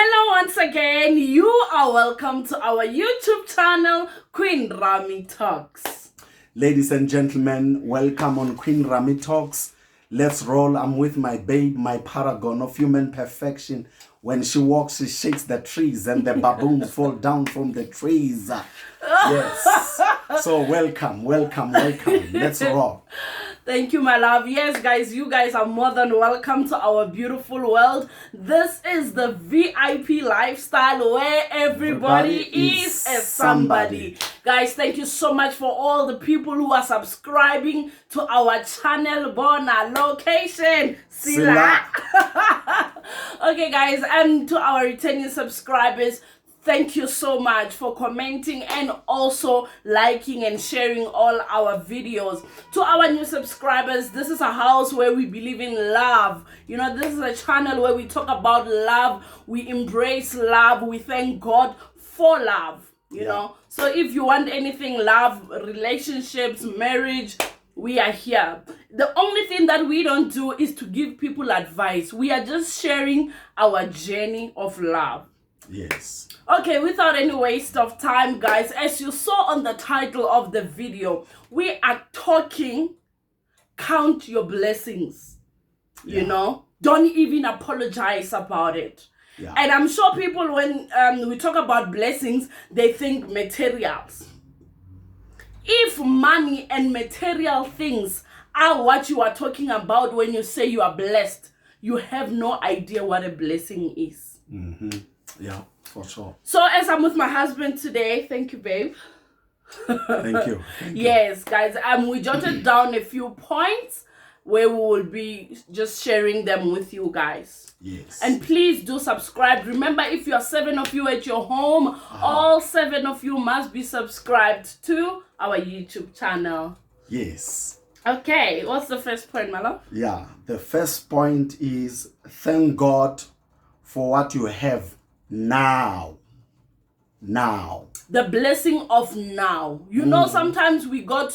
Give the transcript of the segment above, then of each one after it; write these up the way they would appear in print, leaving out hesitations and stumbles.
Hello once again, you are welcome to our YouTube channel, Queen Rami Talks. Ladies and gentlemen, welcome on Queen Rami Talks. Let's roll. I'm with my babe, my paragon of human perfection. When she walks, she shakes the trees and the baboons fall down from the trees. Yes. So welcome. Let's roll. Thank you, my love. Yes, guys, you guys are more than welcome to our beautiful world. This is the VIP lifestyle where everybody is a somebody. Guys, thank you so much for all the people who are subscribing to our channel. Bona location. Sila. Okay, guys, and to our returning subscribers, thank you so much for commenting and also liking and sharing all our videos. To our new subscribers, this is a house where we believe in love. You know, this is a channel where we talk about love, we embrace love, we thank God for love, you know. So if you want anything love, relationships, marriage, we are here. The only thing that we don't do is to give people advice. We are just sharing our journey of love. Yes. Okay, without any waste of time, guys, as you saw on the title of the video, we are talking count your blessings. You know, don't even apologize about it. And I'm sure people, when we talk about blessings, they think materials. If money and material things are what you are talking about when you say you are blessed, you have no idea what a blessing is. Yeah, for sure. So as I'm with my husband today, thank you, babe. Thank you. Yes, guys, we jotted down a few points where we will be just sharing them with you guys. Yes. And please do subscribe. Remember, if you're 7 of you at your home, all 7 of you must be subscribed to our YouTube channel. Yes. Okay, what's the first point, my love? Yeah, the first point is thank God for what you have now. The blessing of now. You know, sometimes we get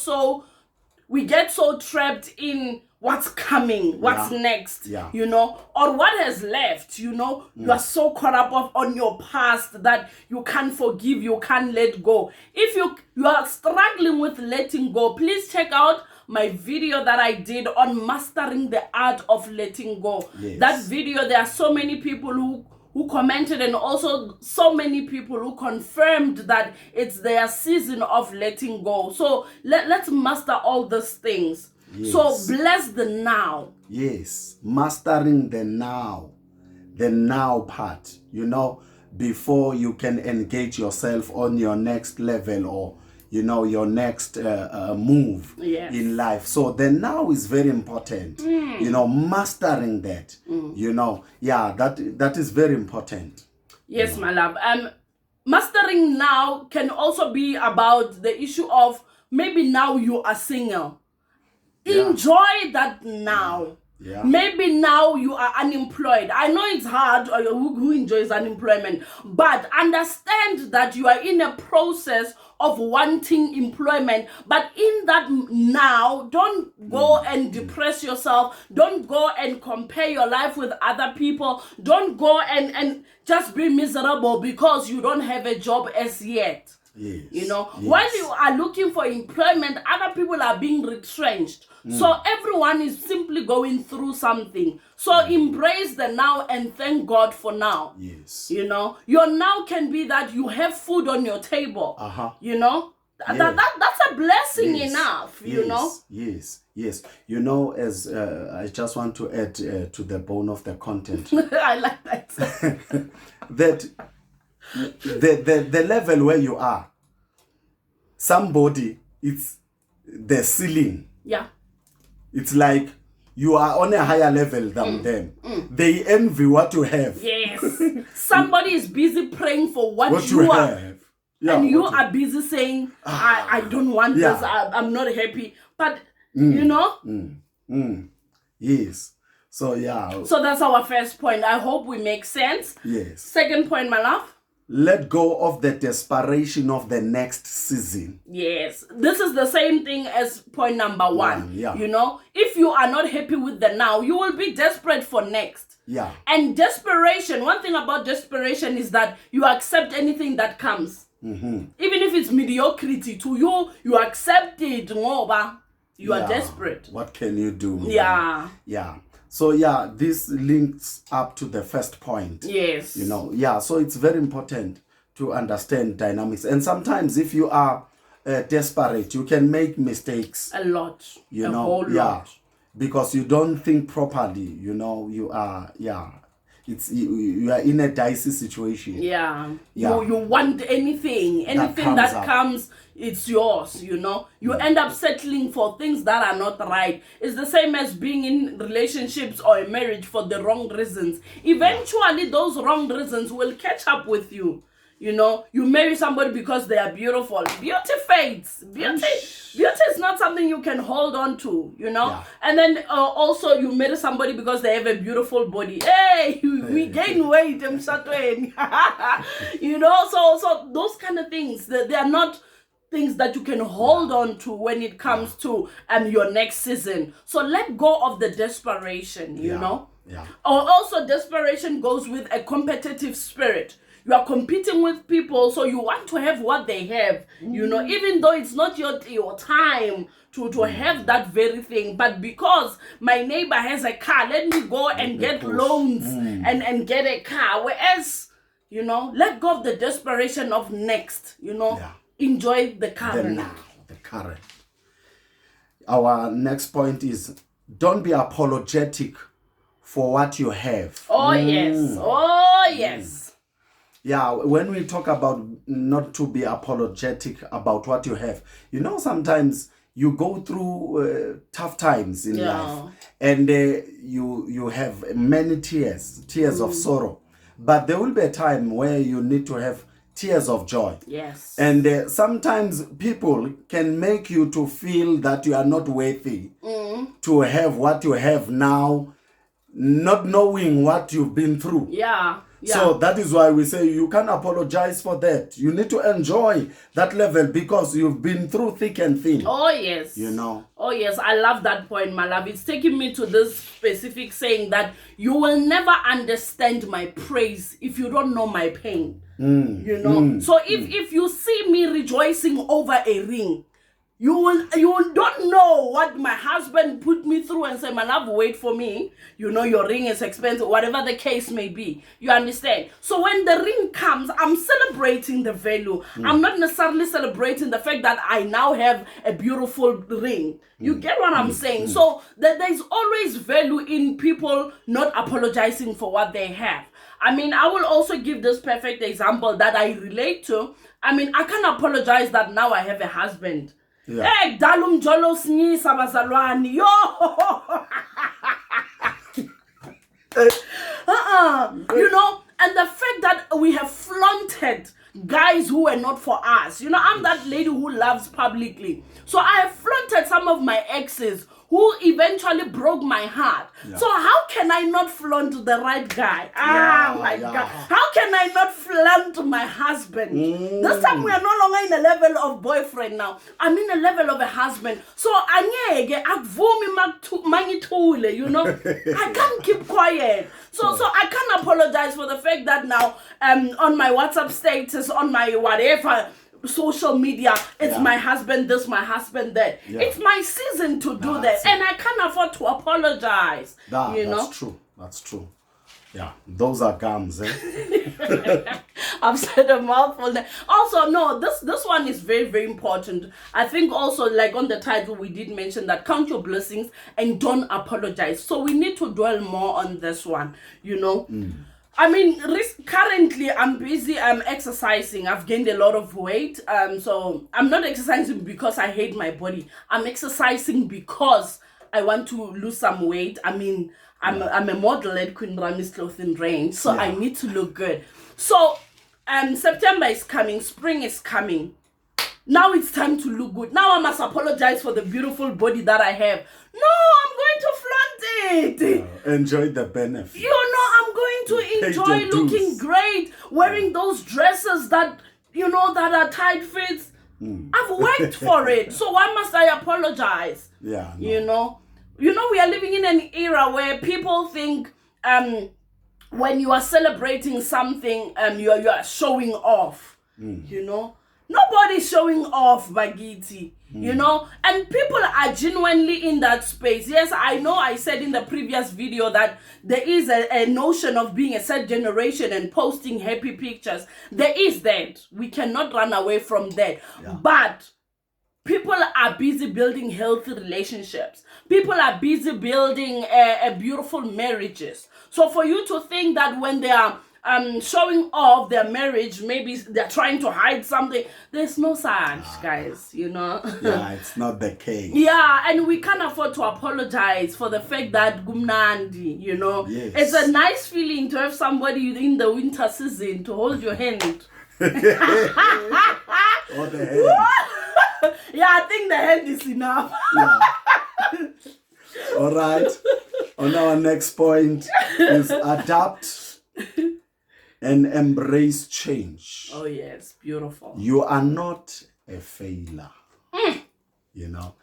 so trapped in what's coming, what's next, you know, or what has left, you know. You are so caught up on your past that you can't forgive, you can't let go. If you are struggling with letting go, please check out my video that I did on mastering the art of letting go. That video, there are so many people who commented, and also so many people who confirmed that it's their season of letting go. So let's master all these things. So bless the now. Yes, mastering the now part, you know, before you can engage yourself on your next level or, you know, your next move in life. So the now is very important, you know, mastering that, you know, that is very important. Yes, my love. Mastering now can also be about the issue of maybe now you are single. Enjoy that now. Maybe now you are unemployed. I know it's hard, or who enjoys unemployment, but understand that you are in a process of wanting employment. But in that now, don't go and depress yourself. Don't go and compare your life with other people. Don't go and just be miserable because you don't have a job as yet. You know, while you are looking for employment, other people are being retrenched. So everyone is simply going through something. So embrace the now and thank God for now. You know, your now can be that you have food on your table. You know, that's a blessing enough, you know. Yes. You know, as I just want to add to the bone of the content. I like that. That the level where you are, somebody, it's the ceiling. It's like you are on a higher level than them. They envy what you have. Yes. Somebody is busy praying for what you have. And you are busy saying, I don't want this, I'm not happy. But, you know? Yes. So, So that's our first point. I hope we make sense. Yes. Second point, my love. let go of the desperation of the next season. Yes, this is the same thing as point number one. Yeah. You know, if you are not happy with the now, you will be desperate for next. Yeah. And desperation, one thing about desperation is that you accept anything that comes. Even if it's mediocrity to you, you accept it. You are desperate. What can you do? Yeah. Yeah. So yeah, this links up to the first point. Yes. You know, yeah. So it's very important to understand dynamics. And sometimes if you are desperate, you can make mistakes. A lot. You a know, whole lot. Because you don't think properly. You know, you are, you are in a dicey situation. Yeah. You want anything that comes, it's yours, you know. You end up settling for things that are not right. It's the same as being in relationships or a marriage for the wrong reasons. Eventually, those wrong reasons will catch up with you. You know, you marry somebody because they are beautiful. Beauty fades. Beauty is not something you can hold on to, you know. Yeah. And then also you marry somebody because they have a beautiful body. Hey, we gain weight, you know. So those kind of things, they are not things that you can hold on to when it comes to your next season. So let go of the desperation, you know. Yeah. Or also desperation goes with a competitive spirit. You are competing with people, so you want to have what they have, you know, even though it's not your time to have that very thing. But because my neighbor has a car, let me go and get loans and get a car. Whereas, you know, let go of the desperation of next, you know, enjoy the current. The current. Our next point is, don't be apologetic for what you have. Oh, yes. Oh, yes. Yeah, when we talk about not to be apologetic about what you have, you know, sometimes you go through tough times in life, and you have many tears of sorrow, but there will be a time where you need to have tears of joy. Yes. And sometimes people can make you to feel that you are not worthy to have what you have now, not knowing what you've been through. Yeah. So that is why we say you can't apologize for that. You need to enjoy that level because you've been through thick and thin. Oh, yes. You know. Oh, yes. I love that point, my love. It's taking me to this specific saying that you will never understand my praise if you don't know my pain. You know. So if you see me rejoicing over a ring, you don't know what my husband put me through and say, my love, wait for me. You know, your ring is expensive, whatever the case may be. You understand? So when the ring comes, I'm celebrating the value. I'm not necessarily celebrating the fact that I now have a beautiful ring. You get what I'm saying? So there's always value in people not apologizing for what they have. I mean, I will also give this perfect example that I relate to. I mean, I can't apologize that now I have a husband. Hey, dalum jolo sni sabazalwani yo. You know, and the fact that we have flaunted guys who were not for us. You know, I'm that lady who loves publicly. So I have flaunted some of my exes who eventually broke my heart. So how can I not flaunt the right guy? God. How can I not flaunt my husband? This time we are no longer in a level of boyfriend now. I'm in a level of a husband. So you know, I can't keep quiet. So I can't apologize for the fact that now on my WhatsApp status, on my whatever social media, it's my husband this, my husband that. It's my season to do that, and I can't afford to apologize. That's true. Yeah, those are gums. I've said a mouthful there. Also, no, this one is very, very important. I think also, like on the title, we did mention that count your blessings and don't apologize. So we need to dwell more on this one, you know. I mean, currently I'm busy. I'm exercising. I've gained a lot of weight. So I'm not exercising because I hate my body. I'm exercising because I want to lose some weight. I mean, I'm a model at Queen Rami's clothing range, so I need to look good. So September is coming. Spring is coming. Now it's time to look good. Now I must apologize for the beautiful body that I have. No, I'm going to flaunt it. Enjoy the benefits. You know, I'm going to enjoy looking great, wearing those dresses that, you know, that are tight fits. I've worked for it. So why must I apologize? Yeah. No. You know, we are living in an era where people think when you are celebrating something, you are showing off. You know, nobody's showing off, Bagiti. You know, and people are genuinely in that space. Yes, I know I said in the previous video that there is a notion of being a third generation and posting happy pictures. There is that. We cannot run away from that. Yeah. But people are busy building healthy relationships. People are busy building beautiful marriages. So for you to think that when they are showing off their marriage, maybe they're trying to hide something, there's no such, guys, you know. Yeah, it's not the case. Yeah, and we can't afford to apologize for the fact that gumnandi, you know. Yes. It's a nice feeling to have somebody in the winter season to hold your hand. Or the hand. Yeah, I think the hand is enough. Yeah. All right. On our next point is adapt and embrace change. Oh yes, beautiful. You are not a failure. You know,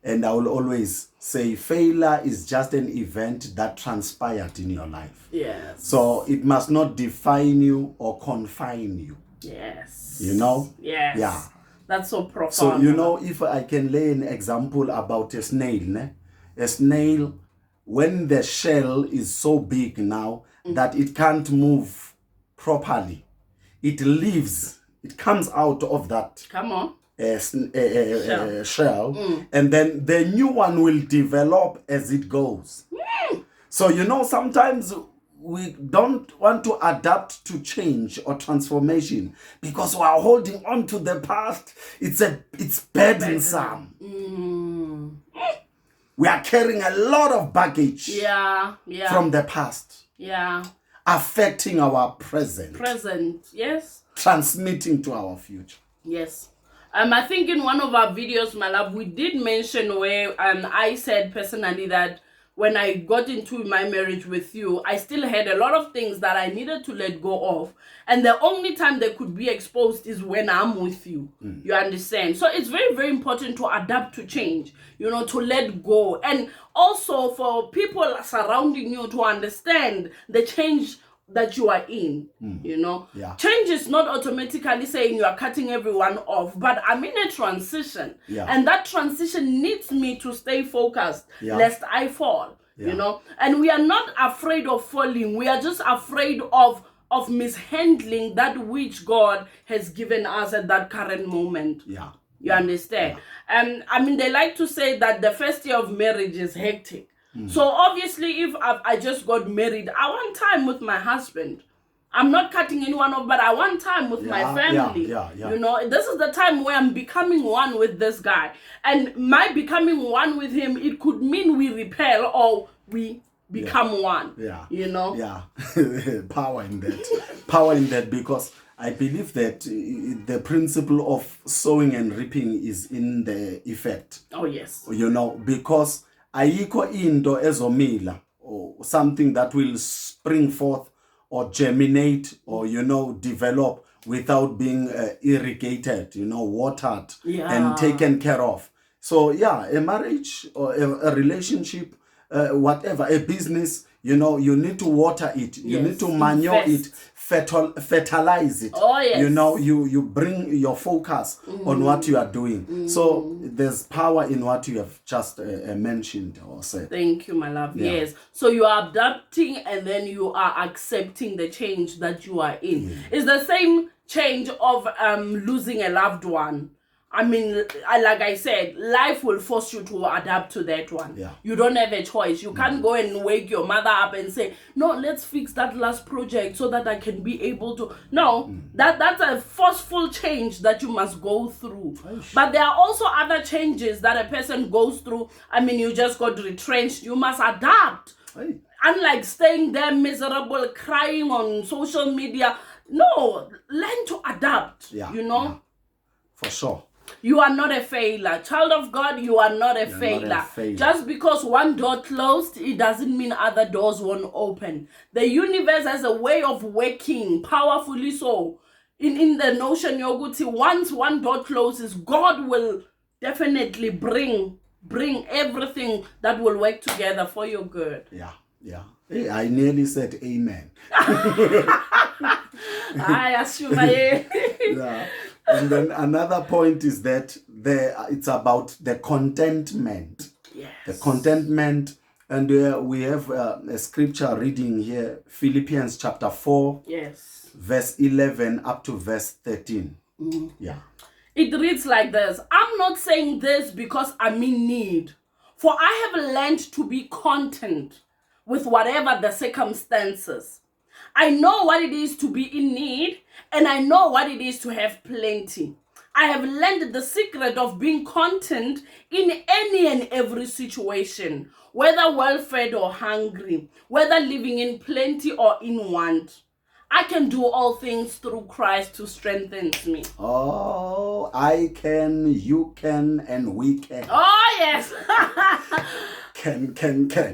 and I will always say failure is just an event that transpired in your life. Yes. So it must not define you or confine you. Yes. You know? Yes. Yeah. That's so profound. So, you know, if I can lay an example about a snail, a snail, when the shell is so big now that it can't move properly, it leaves, it comes out of that shell, and then the new one will develop as it goes. So, you know, sometimes we don't want to adapt to change or transformation because we are holding on to the past. It's burdensome. We are carrying a lot of baggage from the past. Yeah. Affecting our present. Yes. Transmitting to our future. Yes. I think in one of our videos, my love, we did mention where I said personally that when I got into my marriage with you, I still had a lot of things that I needed to let go of. And the only time they could be exposed is when I'm with you. You understand? So it's very, very important to adapt to change, you know, to let go. And also for people surrounding you to understand the change that you are in, you know. Yeah. Change is not automatically saying you are cutting everyone off, but I'm in a transition. Yeah. And that transition needs me to stay focused, lest I fall, you know. And we are not afraid of falling. We are just afraid of mishandling that which God has given us at that current moment. Yeah. You understand? And I mean, they like to say that the first year of marriage is hectic. So obviously, if I just got married, I want time with my husband. I'm not cutting anyone off, but I want time with my family. You know, this is the time where I'm becoming one with this guy. And my becoming one with him, it could mean we repel or we become one. Yeah. You know? Yeah. Power in that. Power in that, because I believe that the principle of sowing and reaping is in the effect. Oh, yes. You know, because ayikho into ezomila, or something that will spring forth or germinate or, you know, develop without being irrigated, you know, watered and taken care of. So, yeah, a marriage or a relationship, whatever, a business, you know, you need to water it. You need to manure it, fertilize it. Oh, yes. You know, you bring your focus on what you are doing. So there's power in what you have just mentioned or said. Thank you, my love. Yeah. Yes. So you are adapting and then you are accepting the change that you are in. It's the same change of losing a loved one. I mean, like I said, life will force you to adapt to that one. Yeah. You don't have a choice. You can't go and wake your mother up and say, no, let's fix that last project so that I can be able to. No, that's a forceful change that you must go through. But there are also other changes that a person goes through. I mean, you just got retrenched. You must adapt. Unlike staying there miserable, crying on social media. No, learn to adapt, you know? Yeah. For sure. You are not a failure. Child of God, you are not a failure. Just because one door closed, it doesn't mean other doors won't open. The universe has a way of working powerfully so. In the notion, Yoguti, once one door closes, God will definitely bring everything that will work together for your good. Yeah. Hey, I nearly said amen. I assume I Yeah. And then another point is that it's about the contentment. Yes. The contentment. And we have a scripture reading here, Philippians chapter 4, yes, verse 11 up to verse 13. Yeah. It reads like this. I'm not saying this because I'm in need, for I have learned to be content with whatever the circumstances. I know what it is to be in need, and I know what it is to have plenty. I have learned the secret of being content in any and every situation, whether well-fed or hungry, whether living in plenty or in want. I can do all things through Christ who strengthens me. Oh, I can, you can, and we can. Oh, yes. Can.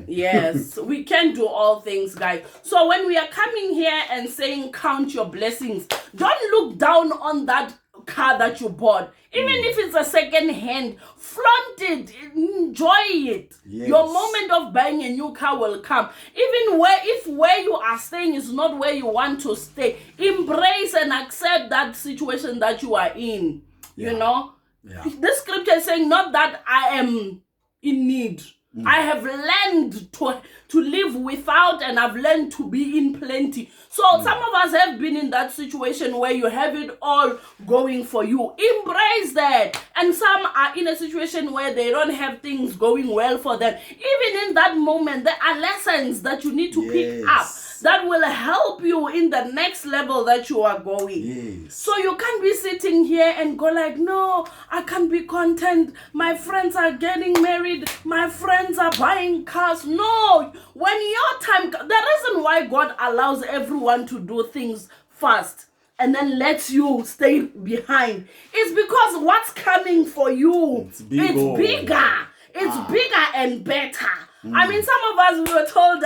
Yes, we can do all things, guys. So when we are coming here and saying count your blessings, don't look down on that car that you bought. Even if it's a second hand, flaunt it, enjoy it. Yes. Your moment of buying a new car will come. Even if where you are staying is not where you want to stay, embrace and accept that situation that you are in. You know? Yeah. This scripture is saying not that I am in need. I have learned to live without, and I've learned to be in plenty. So some of us have been in that situation where you have it all going for you. Embrace that. And some are in a situation where they don't have things going well for them. Even in that moment, there are lessons that you need to pick up that will help you in the next level that you are going. Yes. So you can't be sitting here and go like, no, I can't be content. My friends are getting married. My friends are buying cars. No, when your time, the reason why God allows everyone to do things fast and then lets you stay behind is because what's coming for you, it's bigger. It's bigger and better. I mean, some of us, we were told,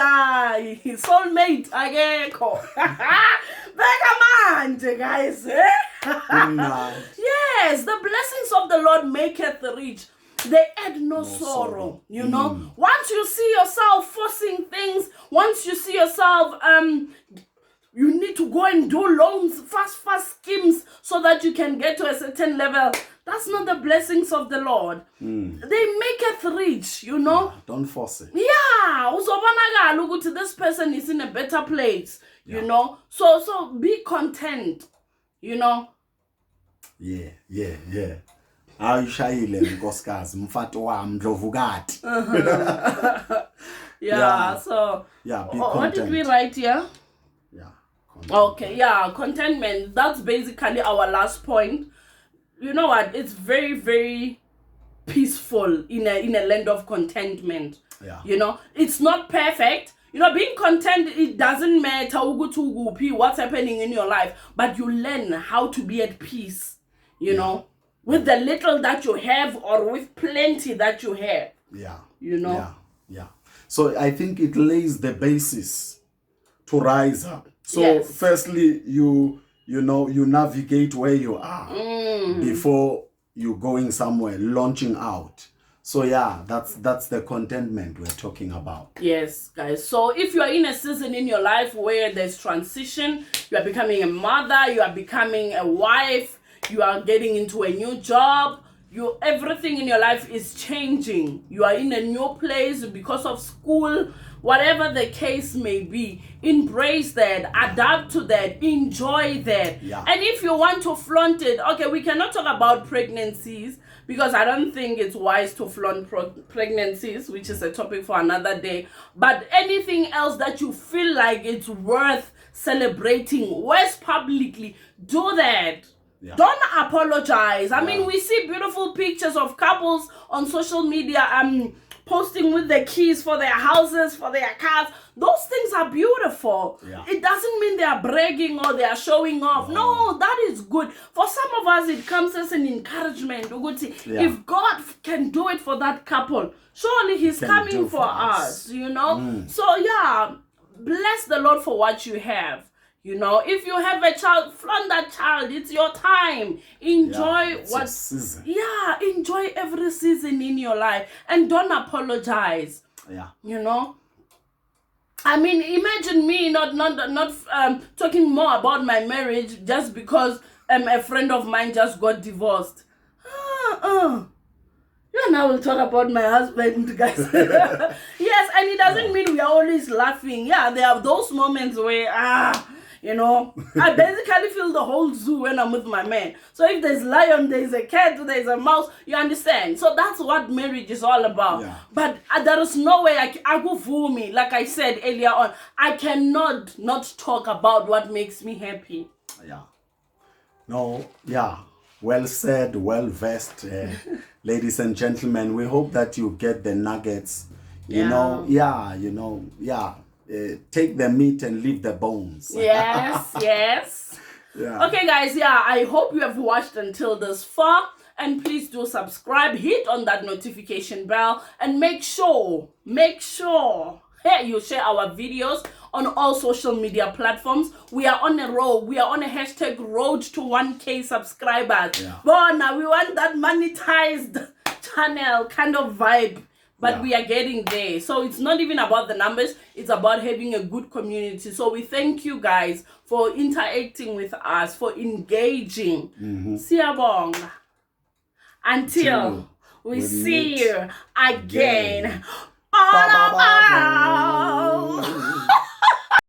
soulmate, guys. Yes, the blessings of the Lord maketh rich. They add no sorrow. You know, once you see yourself forcing things, once you see yourself, you need to go and do loans, fast schemes so that you can get to a certain level. That's not the blessings of the Lord. They make it rich, you know. Don't force it. Yeah. Look, this person is in a better place, you know. So be content, you know. Yeah. Ayishayile nkosikazi mfati wami Ndlovukati. Yeah, so be content. What did we write here? Okay, contentment. That's basically our last point. You know what? It's very, very peaceful in a land of contentment. Yeah. You know, it's not perfect. You know, being content, it doesn't matter what's happening in your life, but you learn how to be at peace, you know, with the little that you have or with plenty that you have. Yeah. You know? Yeah. So I think it lays the basis to rise up. So firstly, you navigate where you are before you going somewhere, launching out. So that's the contentment we're talking about. Yes, guys. So if you are in a season in your life where there's transition, you are becoming a mother, you are becoming a wife, you are getting into a new job, everything in your life is changing. You are in a new place because of school, whatever the case may be, embrace that, adapt to that, enjoy that. And if you want to flaunt it, okay, we cannot talk about pregnancies because I don't think it's wise to flaunt pregnancies, which is a topic for another day. But anything else that you feel like it's worth celebrating, worth publicly, do that. Don't apologize. I mean, we see beautiful pictures of couples on social media posting with their keys for their houses, for their cars. Those things are beautiful. It doesn't mean they are bragging or they are showing off. No, that is good. For some of us, it comes as an encouragement. If God can do it for that couple, surely he's coming for us, you know. So yeah, bless the Lord for what you have. You know, if you have a child, flaunt that child. It's your time. Enjoy enjoy every season in your life and don't apologize. You know. I mean, imagine me not talking more about my marriage just because a friend of mine just got divorced. You and I will talk about my husband, guys. Yes, and it doesn't mean we are always laughing. Yeah, there are those moments where you know, I basically feel the whole zoo when I'm with my man. So if there's lion, there's a cat, there's a mouse, you understand? So that's what marriage is all about. But there is no way I go fool me. Like I said earlier on, I cannot not talk about what makes me happy. Well said, well versed, ladies and gentlemen. We hope that you get the nuggets. Take the meat and leave the bones. Yes. Okay, guys, I hope you have watched until this far. And please do subscribe, hit on that notification bell, and make sure you share our videos on all social media platforms. We are on a roll. We are on a hashtag road to 1K subscribers. But now we want that monetized channel kind of vibe. But we are getting there. So it's not even about the numbers. It's about having a good community. So we thank you guys for interacting with us, for engaging. Siyabonga. Until we see you again. All about.